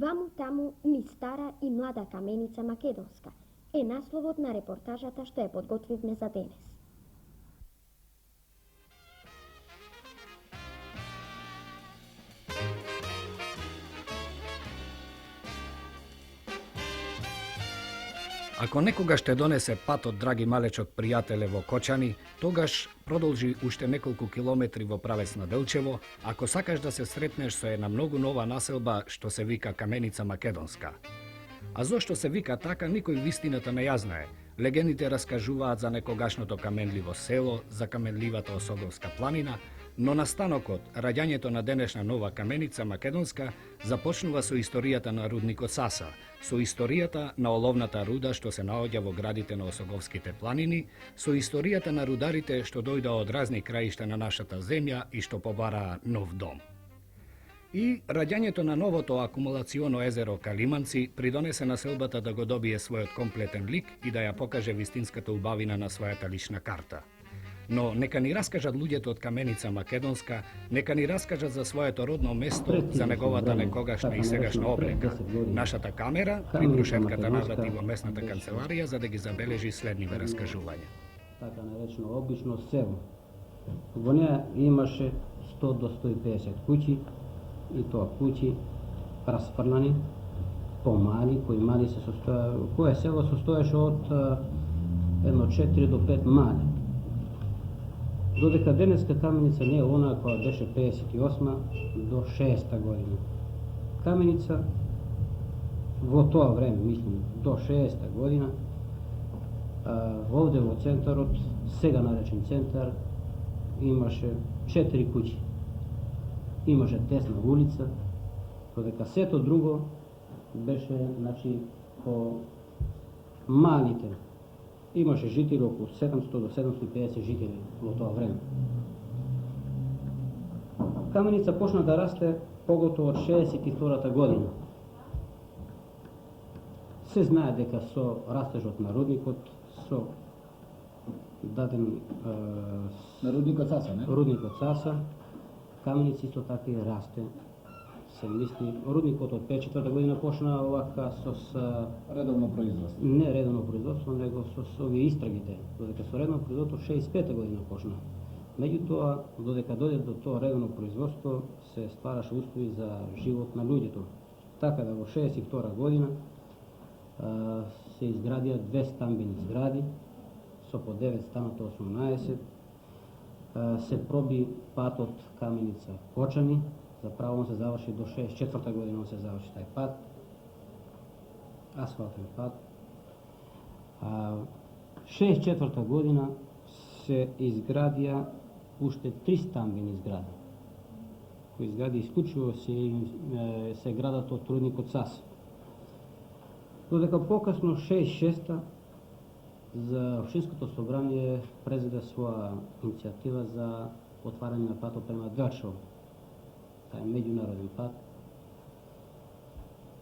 Ваму таму ни стара и млада каменица македонска е насловот на репортажата што ја подготвивме за денес. Ако некогаш те донесе патот, драги малечок пријателе, во Кочани, тогаш продолжи уште неколку километри во правец на Делчево, ако сакаш да се сретнеш со една многу нова населба што се вика Каменица Македонска. А зошто се вика така, никој вистината не ја знае. Легендите раскажуваат за некогашното каменливо село, за каменливата Осоговска планина, но настанокот, раѓањето на денешна нова Каменица Македонска, започнува со историјата на рудникот Саса, со историјата на оловната руда што се наоѓа во градите на Осоговските планини, со историјата на рударите што дојдоа од разни краишта на нашата земја и што побараа нов дом. И раѓањето на новото акумулационо езеро Калиманци придонесе населбата да го добие својот комплетен лик и да ја покаже вистинската убавина на својата лична карта. Но нека ни раскажат луѓето од Каменица Македонска, нека ни раскажат за своето родно место, за неговата некогашна и сегашна облека. Нашата камера при брушетката наврати во местната канцеларија за да ги забележи следниве раскажувања. Така наречено обично село. Во неја имаше 100 до 150 куќи, и тоа куќи расфрлани, помали, кои мали се состоја, кое село состоеше од едно 4 до 5 мали. Додека денеска Каменица не е она која беше 58 до 6 година. Каменица во тоа време, мислим, до 6 година, овде во центарот, сега наречен центар, имаше 4 куќи. Имаше тесна улица, додека сето друго беше, значи, по малите. Имаше жители околу 700 до 750 жители во тоа време. Каменица почна да расте поготово од 62-та година. Се знае дека со растежот на рудникот, со даден на рудникот Саса, не? Рудникот Саса, Каменица исто така и расте. Се мисли, рудникот од 54-та година почна овака со редовно производство. Не редовно производство, него со овие истрагите, додека со редовно производство 65-та година почна. Меѓутоа, додека дојде до тоа редовно производство, се ствараше услови за живот на луѓето. Така да во 62-та година се изградија 2 стамбени згради, со по 9 станата 18, се проби патот Каменица Кочани, заправо он се заврши до 64-та година, он се заврши тај пат, асфалтен пат. 64-та година се изградија уште 3 стамбени згради, кои згради исклучиво се градат од рудникот Сас. Додека покасно 66-та за Општинското собрание презеде своја иницијатива за отварање на патот према Делчево. Тај меѓународен пат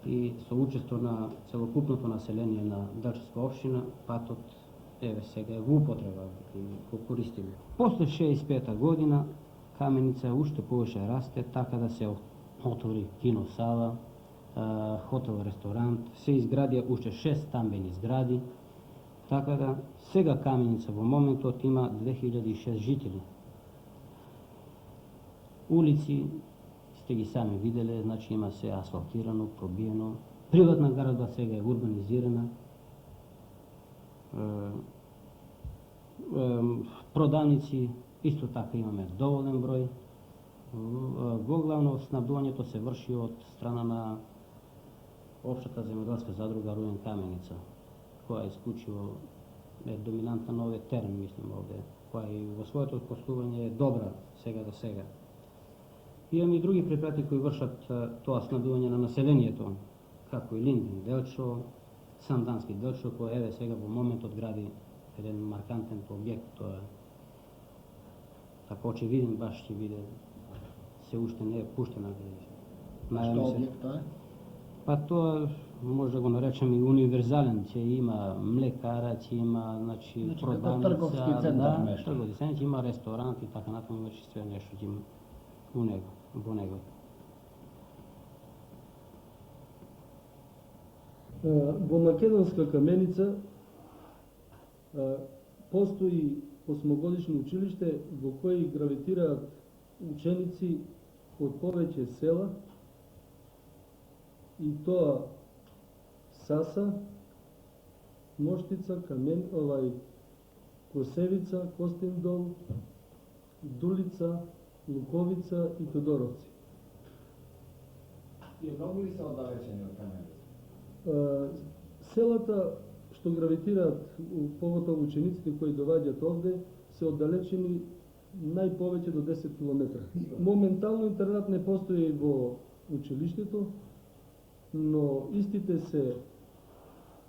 и со учество на целокупното население на Делчевска општина, патот еве сега е во употреба и го користиме. После 65-та година Каменица уште повеќе расте, така да се отвори киносала, хотел, ресторант, се изградија уште 6 стамбени згради, така да сега Каменица во моментот има 2006 жители. Улици сте ги сами виделе, значи има се асфалтирано, пробиено. Приватна градба сега е урбанизирана. Продавници Исто така имаме доволен број. Воглавно снабдувањето се врши од страна на Општата земјоделска задруга Руен Каменица, која исклучиво е доминантна на овој терен, мислам овде, која и во своето послување е добра сега за сега. Имаме и други препрати кои вршат тоа снабдување на населението, како и Линдин Делчо, Сандански Делчо, кој еве сега во моментот гради еден маркантен објект, тоа е така очевиден баш ќе биде, се уште не е пуштена. Што објект тоа е? Па тоа може да го наречеме и универзален, ќе има млекара, ќе има Значи, продавница, како трговски центар нешто. трговски центар, ќе има ресторант и така натаму, значи све нешто ќе има у него, во него. Во Македонска каменица постои 8-годишно училиште во кој гравитираат ученици од повеќе села, и тоа Саса, Моштица, Косевица, Костиндол, Дулица, Луковица и Тодоровци. И многу ли се оддалечени од Каменица? Селата што гравитираат, поготово учениците кои доаѓаат овде, се оддалечени најповеќе до 10 км. Моментално интернат не постои во училиштето, но истите се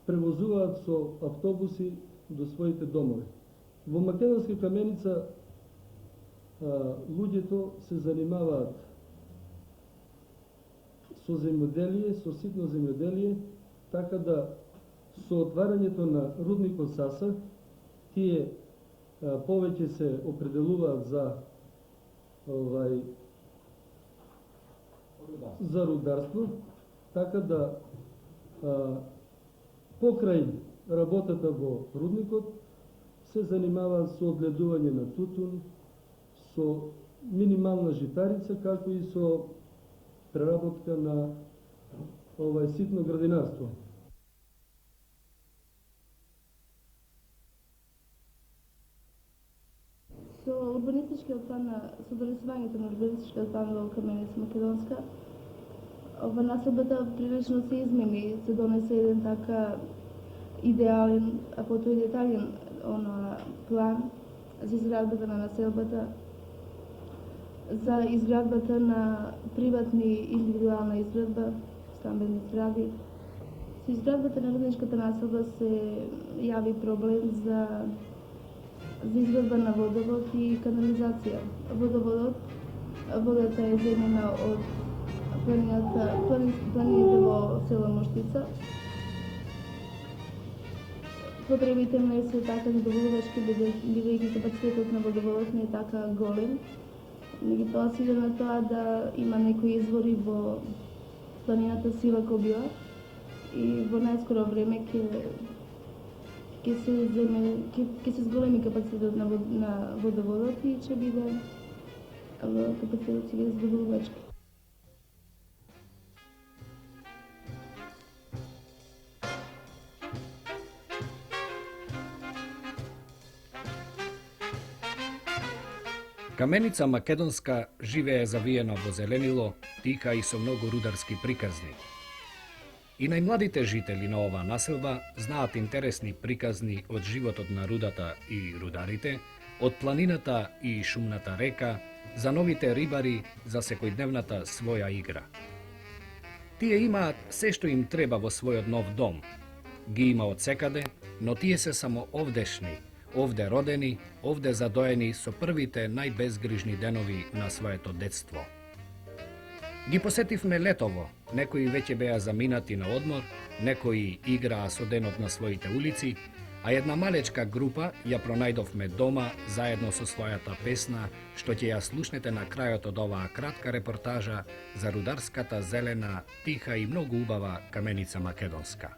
превозуваат со автобуси до своите домови. Во Македонска каменица луѓето се занимаваат со земјоделие, со ситно земјоделие, така да со отварањето на рудникот Саса, тие повеќе се определуваат за рударство, така да покрај работата во рудникот се занимаваат со одгледување на тутун, со минимална житарица, како и со преработка на ситно градинарство. Со урбанистичкиот план, со донесувањето на урбанистичкиот план во Каменица Македонска, населбата прилично се измени, се донесе еден така идеален, а потоа и детален план за изградбата на населбата, за изградбата на приватни индивидуална изградба, стамбени згради. Со изградбата на рудничката населба се јави проблем за изградба на водовод и канализација. Водата е земена од планините во село Моштица. Потребите не се така задоволувачки, бидејќи капацитетот на водоводот не е така голем. Меѓутоа се иде на тоа да има некои извори во планината Сива Кобила и во најскоро време ќе се зголеми капацитетот на водоводот и ќе биде капацитетот ќе биде задоволувачки. Каменица Македонска живее завиена во зеленило, тиха и со многу рударски приказни. И најмладите жители на оваа населба знаат интересни приказни од животот на рудата и рударите, од планината и шумната река, за новите рибари, за секојдневната своја игра. Тие имаат се што им треба во својот нов дом. Ги има од секаде, но тие се само овдешни, овде родени, овде задоени со првите најбезгрижни денови на своето детство. Ги посетивме летово, некои веќе беа заминати на одмор, некои играа со денот на своите улици, а една малечка група ја пронајдовме дома заедно со својата песна, што ќе ја слушнете на крајот од оваа кратка репортажа за рударската, зелена, тиха и многу убава Каменица Македонска.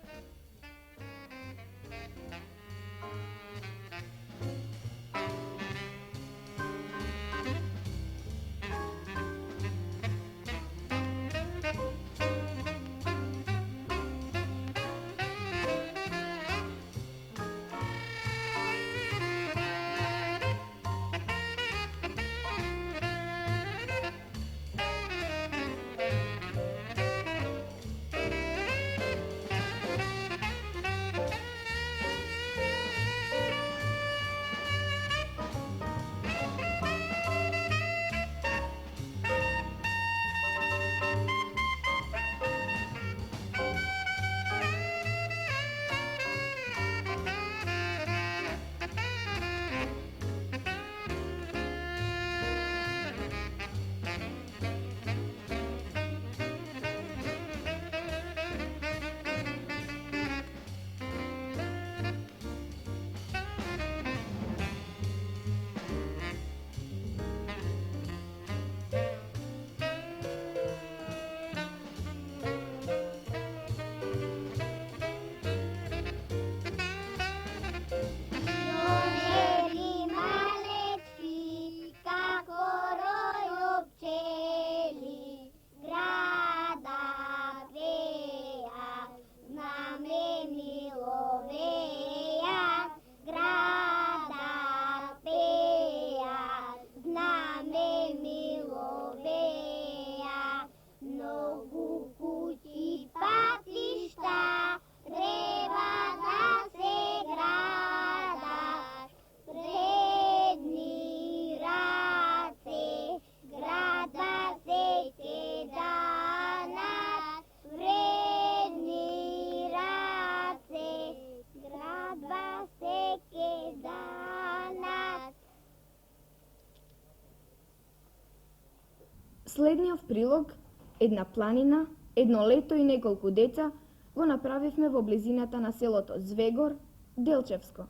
Следниот прилог, една планина, едно лето и неколку деца, го направивме во близината на селото Звегор, Делчевско.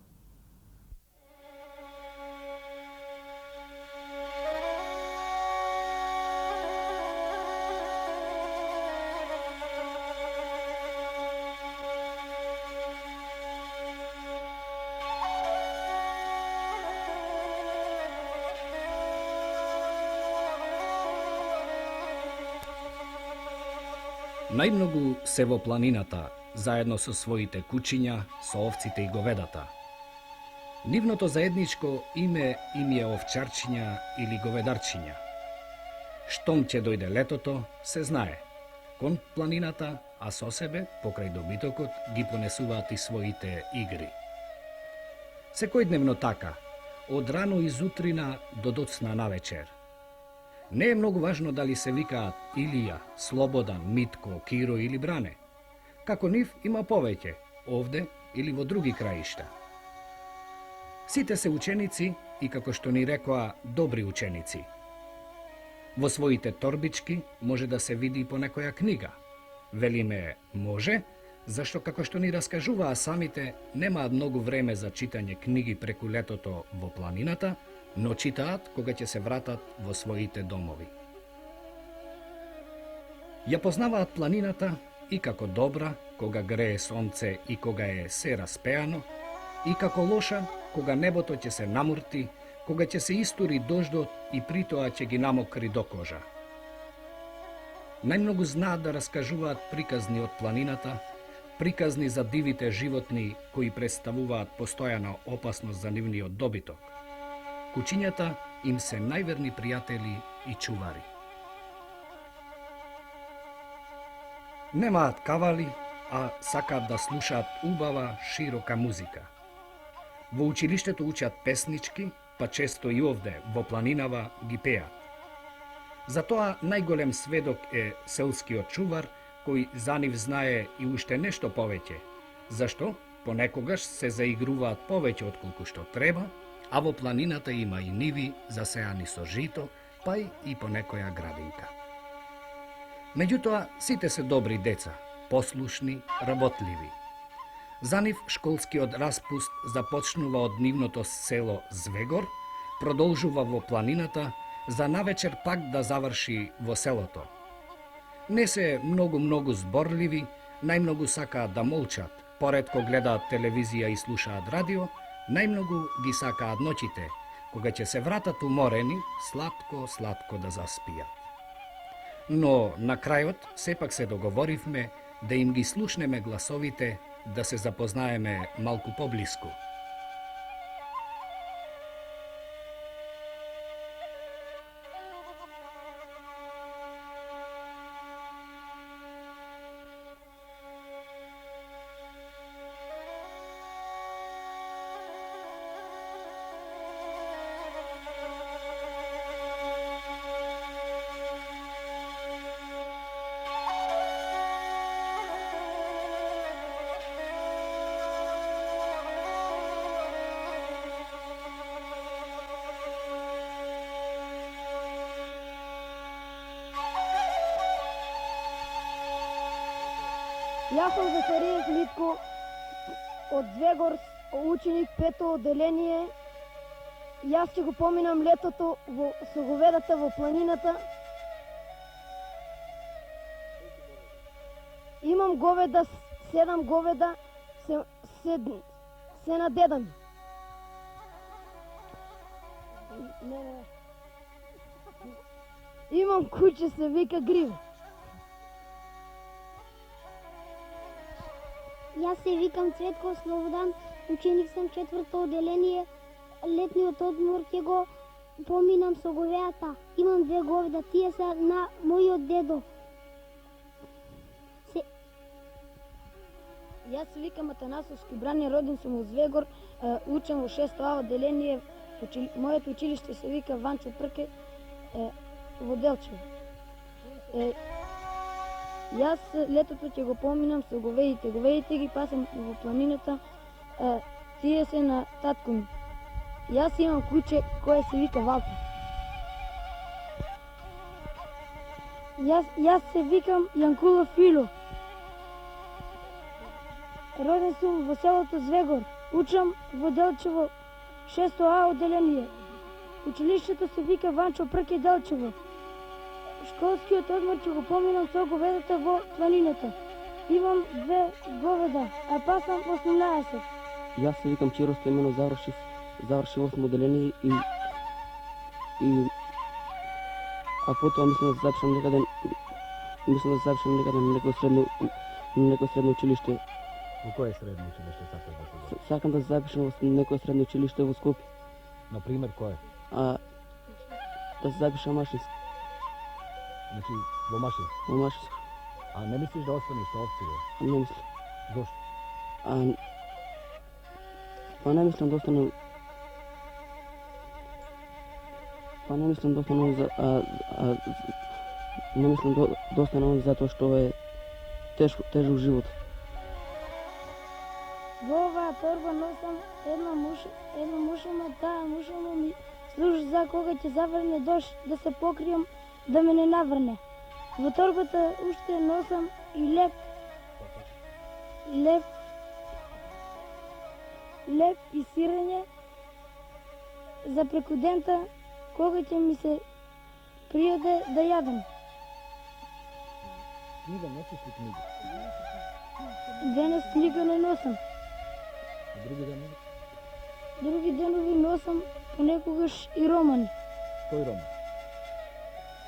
Најмногу се во планината, заедно со своите кучиња, со овците и говедата. Нивното заедничко име им е овчарчиња или говедарчиња. Штом ќе дојде летото, се знае. Кон планината, а со себе, покрај добитокот, ги понесуваат и своите игри. Секојдневно така, од рано изутрина до доцна навечер. Не е многу важно дали се викаат Илија, Слободан, Митко, Киро или Бране. Како нив има повеќе, овде или во други краишта. Сите се ученици и, како што ни рекоа, добри ученици. Во своите торбички може да се види и по некоја книга. Велиме може, зашто како што ни раскажуваа самите, немаат многу време за читање книги преку летото во планината, но читаат кога ќе се вратат во своите домови. Ја познаваат планината и како добра, кога грее сонце и кога е се распеано, и како лоша, кога небото ќе се намурти, кога ќе се истури дождот и притоа ќе ги намокри до кожа. Најмногу знаат да раскажуваат приказни од планината, приказни за дивите животни кои представуваат постојана опасност за нивниот добиток. Кучињата им се најверни пријатели и чувари. Немаат кавали, а сакаат да слушаат убава, широка музика. Во училиштето учат песнички, па често и овде, во планинава, ги пеат. Затоа најголем сведок е селскиот чувар, кој за нив знае и уште нешто повеќе, зашто понекогаш се заигруваат повеќе отколку што треба, а во планината има и ниви засеани со жито, па и по некоја градинка. Меѓутоа, сите се добри деца, послушни, работливи. За нив школскиот распуст започнува од нивното село Звегор, продолжува во планината, за навечер пак да заврши во селото. Не се многу зборливи, најмногу сакаат да молчат, поретко гледаат телевизија и слушаат радио, најмногу ги сакаат ноќите, кога ќе се вратат уморени, сладко да заспијат. Но на крајот сепак се договоривме да им ги слушнеме гласовите, да се запознаеме малку поблиску. Јас сум Весериев Митко од Звегор, ученик пето одделение. Јас ќе го поминам летото со говедата во планината. Имам говеда, 7 говеда, се на деда ми. Имам куче, се вика Гриве. Јас се викам Цветко Слободан, ученик сам четврто одделение. Летниот одмор ќе го поминам со говеата. Имам 2 говеда, тие се на мојот дедо. Јас се викам Атанасовски Бране, роден сум во Звегор, учам во 6-то одделение. Моето училиште се вика Ванчо Прке во Делчево. Јас летото ќе го поминам со говедите. Говедите ги пасам во планината, тие се на татко ми. Јас имам куче кое се вика Валко. Јас се викам Јанкулов Фило. Роден сум во селото Звегор. Учам во Делчево 6А одделение. Училиштето се вика Ванчо Прке Делчево. Школскиот одмор ќе го поминам со говедата во планината. Имам 2 говеда, а пасам 18. Јас се викам Чиро Стојменов, завршив 8 одделение и а потоа мислам да запишам некаде на некој средно училиште. Во кое средно училиште сакаш да се запишеш? Сакам да запишам во некој средно училиште во Скопје. Например, кое? А да се запишам машински. Значи, во машин. Во машински. А не мислиш да останеш со опција? Не мислам. Зошто? Па не мислам да останам. Не мислам да останам затоа што е тежок живот. Во оваа торба носам една мушама, таа мушама ми служи за кога ќе заврне дожд да се покријам да ме не наврне. Во торбата уште носам и леп и сирење за преку дента кога ќе ми се пријде да јадам. Книга носиш ли книга? Денес книга не носам. А други денови? Други денови носам понекогаш и романи. Кој роман?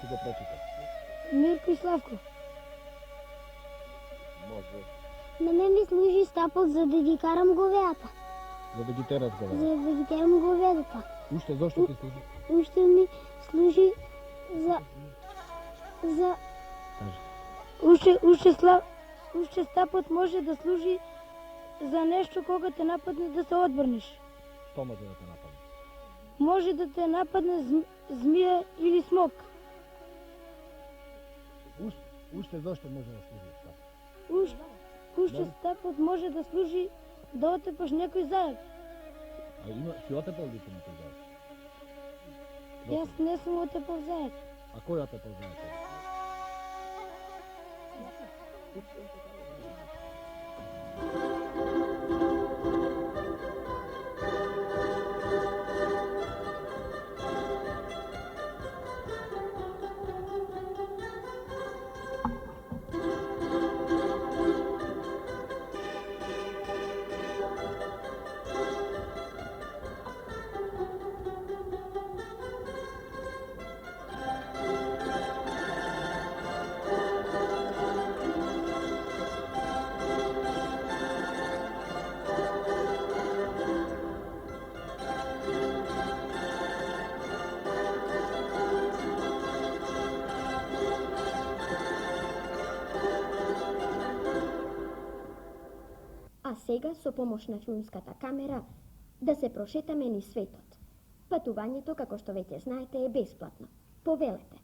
Си го прочитав? Мирко и Славко. Може. Мене ми служи стапот за да ги карам говеата. За да ги тераш За говеда. да ги терам говедата. Уште зошто ти служи? Уште ми служи за Кажи. Уште стапот може да служи за нешто кога те нападне да се одбрниш. Што може да те нападне? Може да те нападне змија или смок. Уште зошто може да служи стап? Уште стапот може да служи да отепаш некој заек. А си отепал ли ти некој заед? Јас не сум отепал заек. А кој отепал заед? А сега, со помош на филмската камера, да се прошетаме низ светот. Патувањето, како што веќе знаете, е бесплатно. Повелете.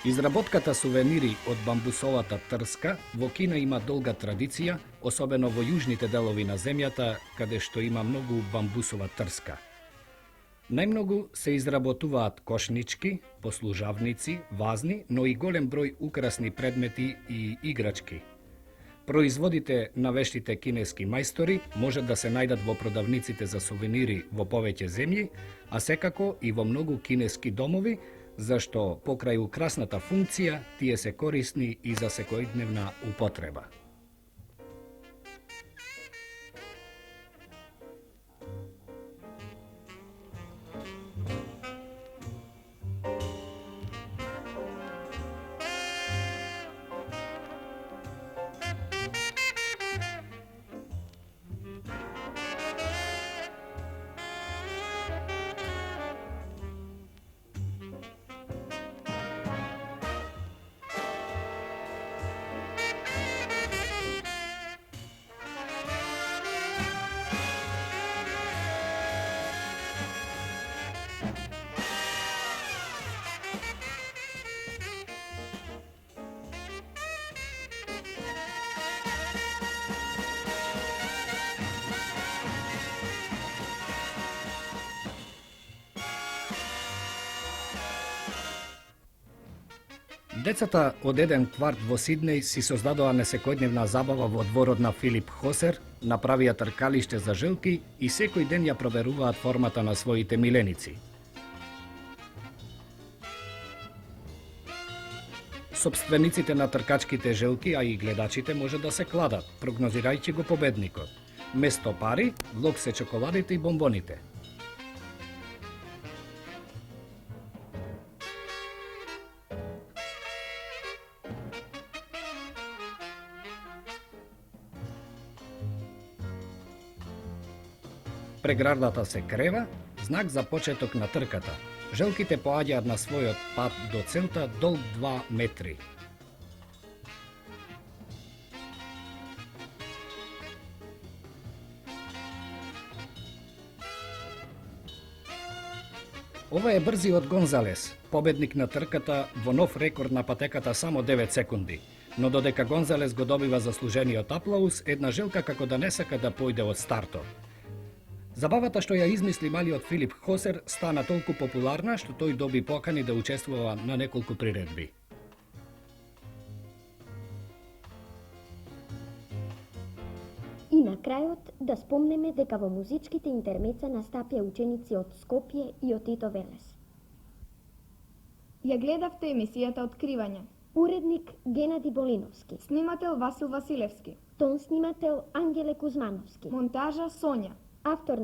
Изработката сувенири од бамбусовата трска во Кина има долга традиција, особено во јужните делови на земјата, каде што има многу бамбусова трска. Најмногу се изработуваат кошнички, послужавници, вазни, но и голем број украсни предмети и играчки. Производите на вештите кинески мајстори може да се најдат во продавниците за сувенири во повеќе земји, а секако и во многу кинески домови, зашто покрај украсната функција тие се корисни и за секојдневна употреба. Децата од еден кварт во Сиднеј си создадоа несекојдневна забава во дворот на Филип Хосер, направија тркалиште за жилки и секој ден ја проверуваат формата на своите миленици. Собствениците на тркачките жилки, а и гледачите може да се кладат, прогнозирајќи го победникот. Место пари, влог се чоколадите и бомбоните. Преградата се крева, знак за почеток на трката. Желките поаѓаат на својот пат до целта долг 2 метри. Ова е брзиот Гонзалес, победник на трката во нов рекорд на патеката само 9 секунди. Но додека Гонзалес го добива заслужениот аплауз, една желка како да не сака да појде од стартот. Забавата што ја измисли малиот Филип Хосер стана толку популарна што тој доби покани да учествува на неколку приредби. И на крајот да спомнеме дека во музичките интермеца настапија ученици од Скопје и од Тито Велес. Ја гледавте емисијата Откривање. Уредник Генади Болиновски. Снимател Васил Василевски. Тон снимател Ангеле Кузмановски. Монтажа Сонја. Автор